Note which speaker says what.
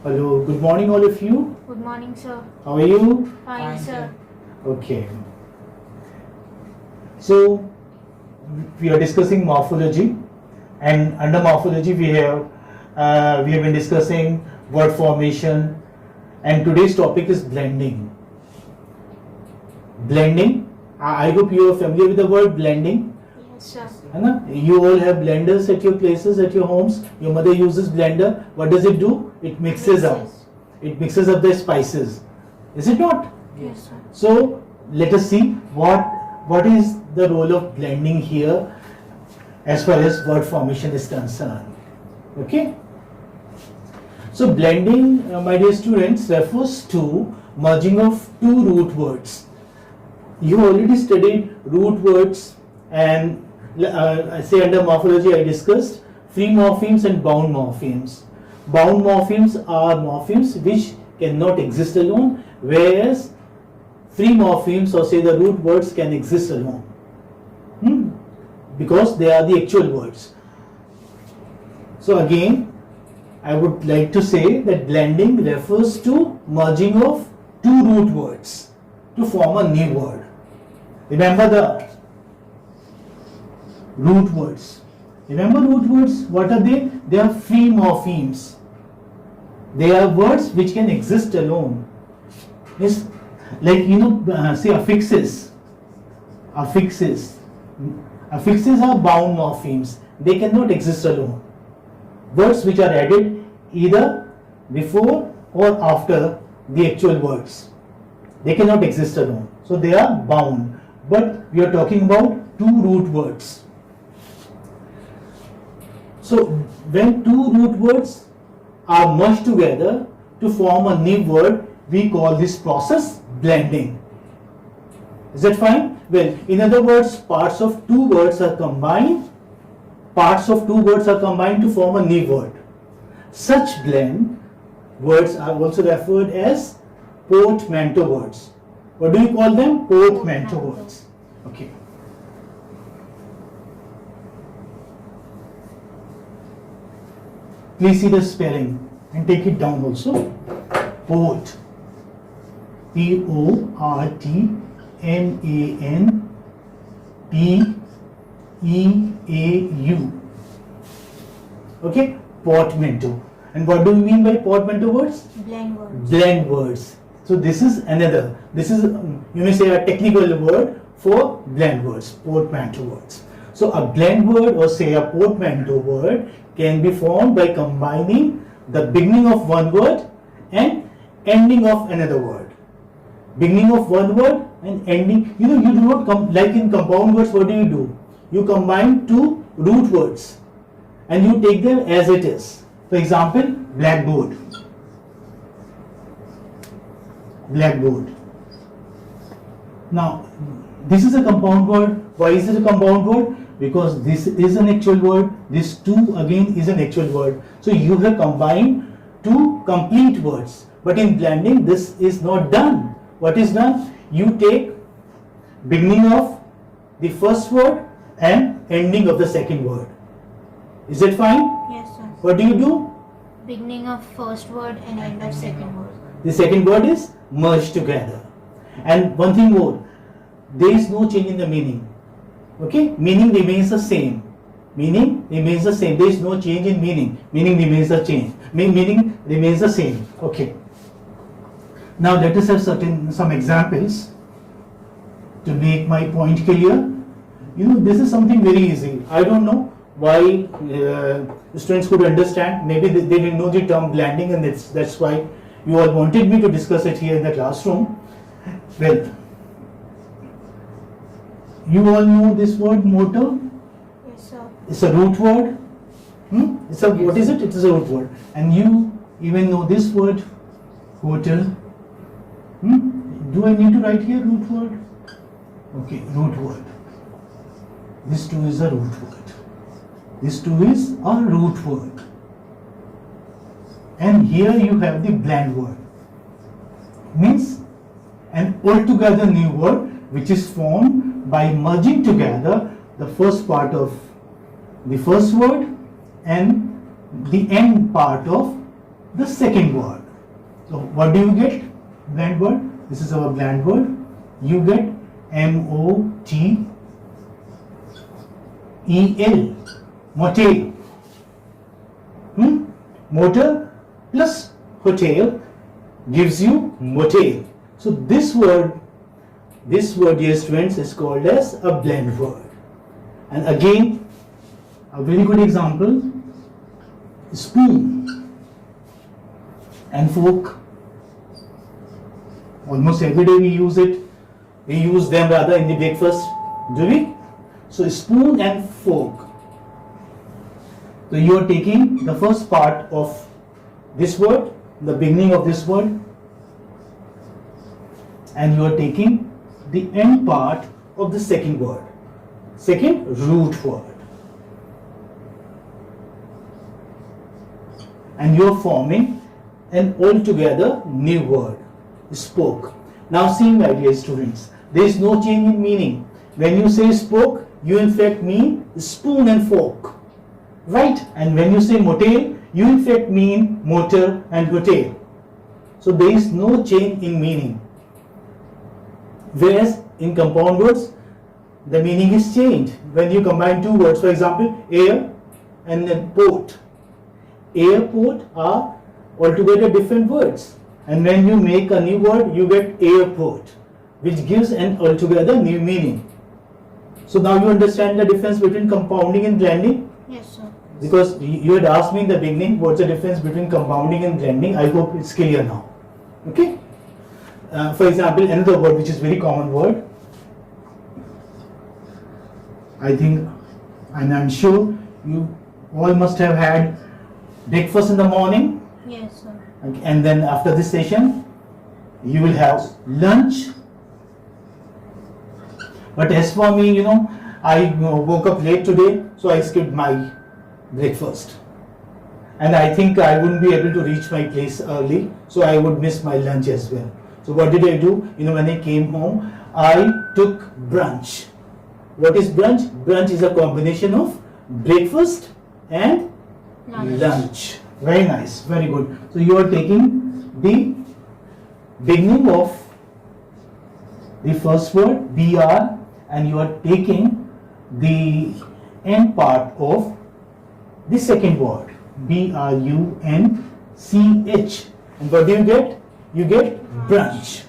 Speaker 1: Hello, good morning all of you.
Speaker 2: Good morning, sir.
Speaker 1: How are you?
Speaker 2: Fine, sir.
Speaker 1: Okay. So we are discussing morphology, and under morphology we have been discussing word formation, and today's topic is blending. Blending. I hope you are familiar with the word blending.
Speaker 2: Yes, sir.
Speaker 1: है ना? You all have blenders at your places, at your homes. Your mother uses blender. What does it do? It mixes up. It mixes up the spices. Is it not?
Speaker 2: Yes, sir.
Speaker 1: So let us see what is the role of blending here as far as word formation is concerned. Okay. So blending, my dear students, refers to merging of two root words. You already studied root words, and I say under morphology I discussed free morphemes and bound morphemes. Bound morphemes are morphemes which cannot exist alone, whereas free morphemes, or say the root words, can exist alone because they are the actual words. So again, I would like to say that blending refers to merging of two root words to form a new word. Remember the root words. Remember root words, what are they? They are free morphemes. They are words which can exist alone. It's like, say affixes. Affixes are bound morphemes. They cannot exist alone. Words which are added either before or after the actual words. They cannot exist alone. So they are bound. But we are talking about two root words. So when two root words are merged together to form a new word, we call this process blending. Is that fine? Well, in other words, parts of two words are combined. Parts of two words are combined to form a new word. Such blend words are also referred as portmanteau words. What do you call them? Portmanteau words. Okay. Please see the spelling and take it down also. Port. Portmanteau. Okay, portmanteau. And what do we mean by portmanteau words?
Speaker 2: Blend words.
Speaker 1: Blend words. So this is another. This is, you may say, a technical word for blend words, portmanteau words. So a blend word, or say a portmanteau word, can be formed by combining the beginning of one word and ending of another word. Beginning of one word and ending. You do not like in compound words. What do? You combine two root words and you take them as it is. For example, blackboard. Blackboard. Now, this is a compound word. Why is it a compound word? Because this is an actual word. This too again is an actual word. So you have combined two complete words. But in blending, this is not done. What is done? You take beginning of the first word and ending of the second word. Is it fine?
Speaker 2: Yes, sir.
Speaker 1: What do?
Speaker 2: Beginning of first word and end of second word.
Speaker 1: The second word is merged together. And one thing more, there is no change in the meaning. Okay? Meaning remains the same. Meaning remains the same. There is no change in meaning. Meaning remains the change. Meaning remains the same. Okay. Now let us have some examples to make my point clear. This is something very easy. I don't know why students could understand. Maybe they didn't know the term blending, and that's why you all wanted me to discuss it here in the classroom. Well, you all know this word motor.
Speaker 2: Yes, sir.
Speaker 1: It's a root word. What is it? It is a root word. And you even know this word, hotel. Do I need to write here root word? Okay, root word. This too is a root word. This too is a root word. And here you have the blend word. Means an altogether new word which is formed by merging together the first part of the first word and the end part of the second word. So what do you get? Blend word. This is our blend word. You get M-O-T-E-L. Motel. Motor plus hotel gives you motel. So this word, dear students, is called as a blend word. And again, a very good example, spoon and fork. Almost every day we use it. We use them rather in the breakfast, do we? So spoon and fork. So you are taking the first part of this word, the beginning of this word, and you are taking the end part of the second word, second root word, and you are forming an altogether new word, spoke. Now see, my dear students, there is no change in meaning. When you say spoke, you in fact mean spoon and fork, right? And when you say motel, you in fact mean motor and hotel. So there is no change in meaning. Whereas in compound words, the meaning is changed. When you combine two words, for example, air and then port. Airport are altogether different words. And when you make a new word, you get airport, which gives an altogether new meaning. So now you understand the difference between compounding and blending?
Speaker 2: Yes, sir.
Speaker 1: Because you had asked me in the beginning, what's the difference between compounding and blending? I hope it's clear now. Okay? For example, another word which is very common word. I think, and I'm sure you all must have had breakfast in the morning.
Speaker 2: Yes, sir.
Speaker 1: And then after this session, you will have lunch. But as for me, I woke up late today, so I skipped my breakfast. And I think I wouldn't be able to reach my place early, so I would miss my lunch as well. So what did I do? When I came home, I took brunch. What is brunch? Brunch is a combination of breakfast and lunch. Very nice, very good. So you are taking the beginning of the first word, BR, and you are taking the end part of the second word, BRUNCH. And what do you get? You get brunch.